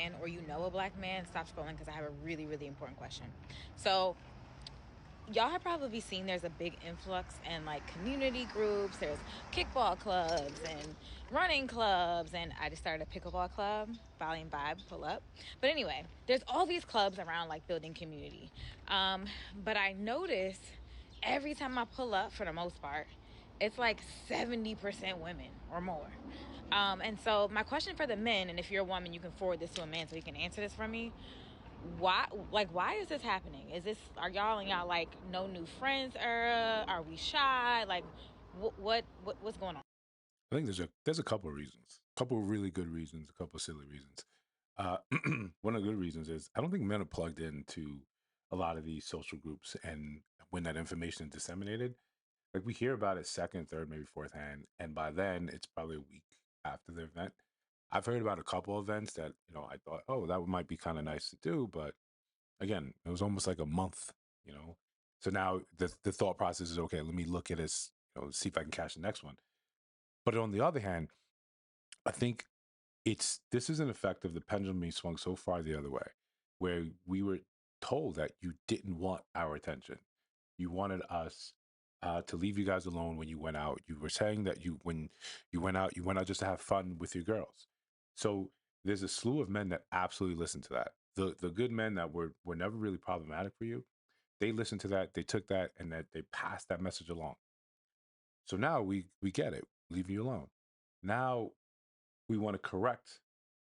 man or you know a black man, stop scrolling because I have a really, really important question. So y'all have probably seen there's a big influx in like community groups. There's kickball clubs and running clubs, and I just started a pickleball club. Volume Vibe, pull up. But anyway, there's all these clubs around like building community. But I notice every time I pull up, for the most part, it's like 70% women or more. And so my question for the men, and if you're a woman, you can forward this to a man so he can answer this for me. Why is this happening? Are y'all in y'all like no new friends era? Are we shy? Like what's going on? I think there's a couple of reasons, a couple of really good reasons, a couple of silly reasons. Uh, one of the good reasons is I don't think men are plugged into a lot of these social groups, and when that information is disseminated, like we hear about it second, third, maybe fourth hand, and by then it's probably a week after the event. I've heard about a couple of events that I thought, oh, that might be kind of nice to do, but again, it was almost like a month, you know. So now the thought process is okay. Let me look at this, see if I can catch the next one. But on the other hand, I think this is an effect of the pendulum being swung so far the other way, where we were told that you didn't want our attention. You wanted us to leave you guys alone when you went out. You were saying that when you went out just to have fun with your girls. So there's a slew of men that absolutely listen to that. The good men that were never really problematic for you, they listened to that, they took that, and that they passed that message along. So now we get it, leave you alone. Now we want to correct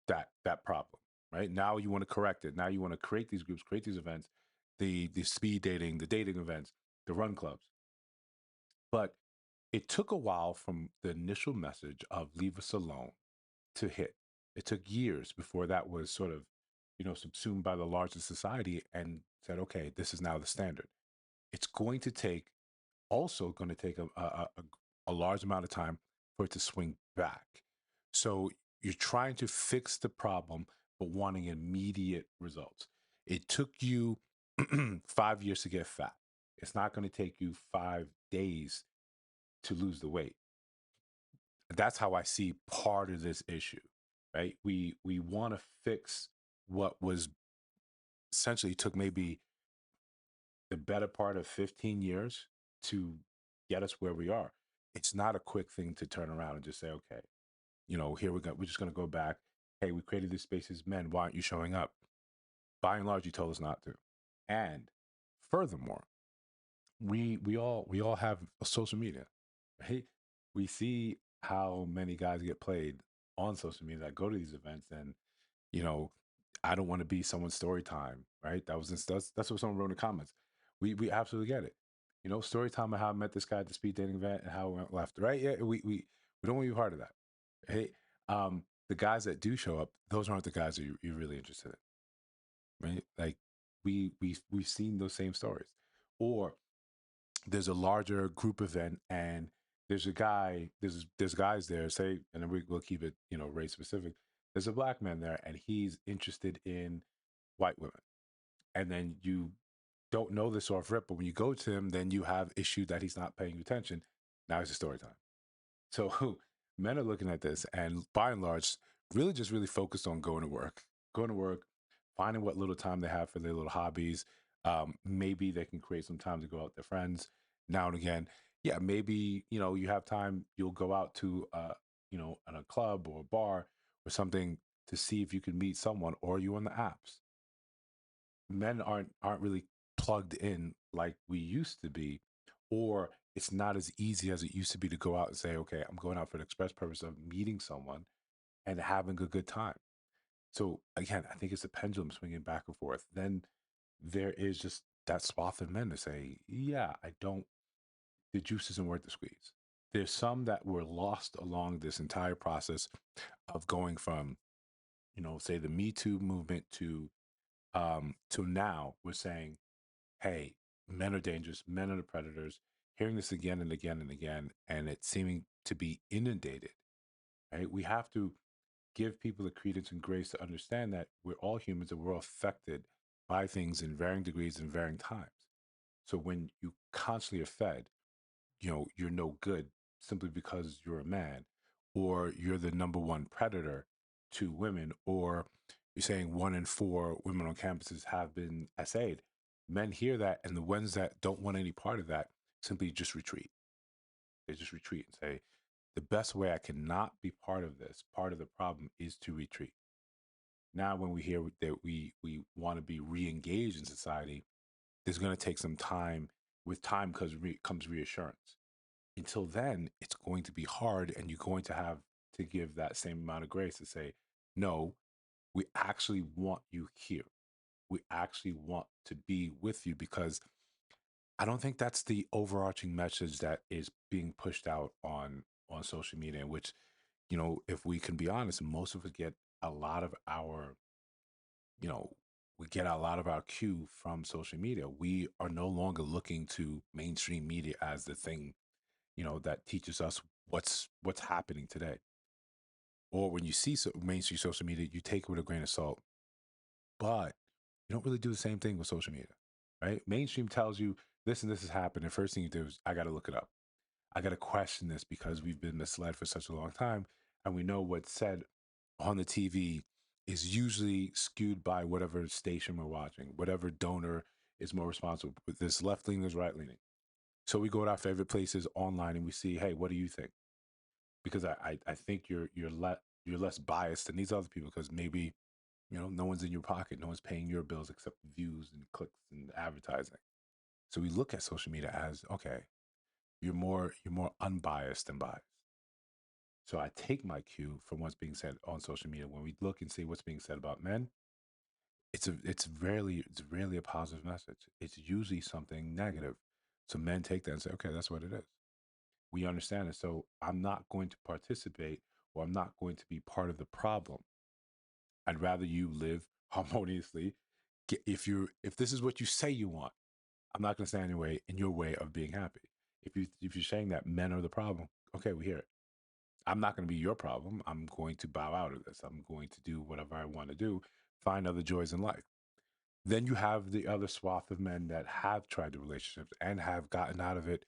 that problem, right? Now you want to correct it. Now you want to create these groups, create these events, the speed dating, the dating events, the run clubs. But it took a while from the initial message of leave us alone to hit. It took years before that was sort of, subsumed by the larger society and said, okay, this is now the standard. It's going to take also going to take a large amount of time for it to swing back. So you're trying to fix the problem, but wanting immediate results. It took you 5 years to get fat. It's not going to take you 5 days to lose the weight. That's how I see part of this issue, right? We want to fix what was essentially took maybe the better part of 15 years to get us where we are. It's not a quick thing to turn around and just say, okay, here we go. We're just going to go back. Hey, we created these spaces. Men, why aren't you showing up? By and large, you told us not to. And furthermore, we all have social media, right? We see how many guys get played on social media that go to these events, and you know, I don't want to be someone's story time, right? That's what someone wrote in the comments. We absolutely get it. Story time of how I met this guy at the speed dating event and how it went left, right? Yeah, we don't want to be part of that. Hey, the guys that do show up, those aren't the guys that you're really interested in, right? Like we've seen those same stories. Or there's a larger group event and there's guys there, say, and then we'll keep it, race specific. There's a black man there and he's interested in white women. And then you don't know this off rip, but when you go to him, then you have issue that he's not paying you attention. Now it's a story time. So men are looking at this and by and large, really focused on going to work, finding what little time they have for their little hobbies. Maybe they can create some time to go out with their friends now and again. Yeah, maybe, you have time, you'll go out to, in a club or a bar or something to see if you can meet someone, or you on the apps. Men aren't really plugged in like we used to be, or it's not as easy as it used to be to go out and say, okay, I'm going out for the express purpose of meeting someone and having a good time. So again, I think it's a pendulum swinging back and forth. Then there is just that swath of men to say, yeah, I don't, the juice isn't worth the squeeze. There's some that were lost along this entire process of going from, say the Me Too movement to now we're saying, hey, men are dangerous, men are the predators, hearing this again and again and again, and it seeming to be inundated, right? We have to give people the credence and grace to understand that we're all humans and we're all affected by things in varying degrees and varying times. So when you constantly are fed, you're no good simply because you're a man, or you're the number one predator to women, or You're saying 1 in 4 women on campuses have been SA'd. Men hear that, and the ones that don't want any part of that simply just retreat. They just retreat and say, the best way I cannot be part of this, part of the problem, is to retreat. Now, when we hear that we want to be re-engaged in society, there's going to take some time. With time comes reassurance. Until then, it's going to be hard, and you're going to have to give that same amount of grace to say, no, we actually want you here. We actually want to be with you, because I don't think that's the overarching message that is being pushed out on social media, in which, if we can be honest, most of us get a lot of our, you know, we get a lot of our cue from social media. We are no longer looking to mainstream media as the thing, that teaches us what's happening today. Or when you see mainstream social media, you take it with a grain of salt, but you don't really do the same thing with social media, right? Mainstream tells you this and this has happened. The first thing you do is, I got to look it up. I got to question this, because we've been misled for such a long time. And we know what's said on the TV is usually skewed by whatever station we're watching, whatever donor is more responsible. With this left leaning, is right leaning. So we go to our favorite places online and we see, hey, what do you think? Because I think you're less biased than these other people, because maybe, no one's in your pocket, no one's paying your bills except views and clicks and advertising. So we look at social media as, okay, you're more unbiased than biased. So I take my cue from what's being said on social media. When we look and see what's being said about men, it's rarely a positive message. It's usually something negative. So men take that and say, okay, that's what it is. We understand it. So I'm not going to participate, or I'm not going to be part of the problem. I'd rather you live harmoniously. If this is what you say you want, I'm not going to stand in your way of being happy. If you're saying that men are the problem, okay, we hear it. I'm not going to be your problem. I'm going to bow out of this. I'm going to do whatever I want to do, find other joys in life. Then you have the other swath of men that have tried the relationships and have gotten out of it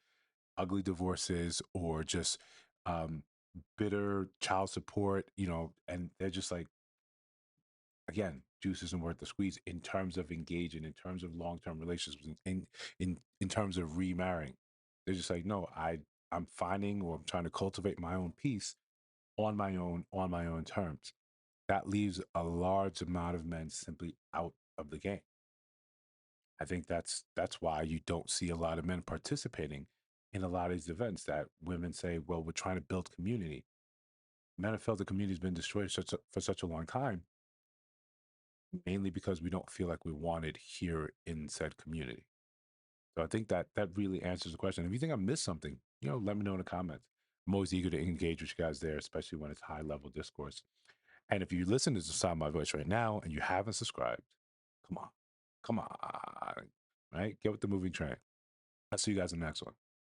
ugly divorces, or just um, bitter child support, and they're just like, again, juice isn't worth the squeeze in terms of engaging, in terms of long-term relationships, in terms of remarrying. They're just like, no, I'm finding, or I'm trying to cultivate my own peace on my own terms. That leaves a large amount of men simply out of the game. I think that's why you don't see a lot of men participating in a lot of these events that women say, well, we're trying to build community. Men have felt the community's been destroyed for such a long time, mainly because we don't feel like we're wanted here in said community. So I think that really answers the question. If you think I missed something, let me know in the comments. I'm always eager to engage with you guys there, especially when it's high level discourse. And if you listen to the sound of my voice right now and you haven't subscribed, come on, right? Get with the moving train. I'll see you guys in the next one.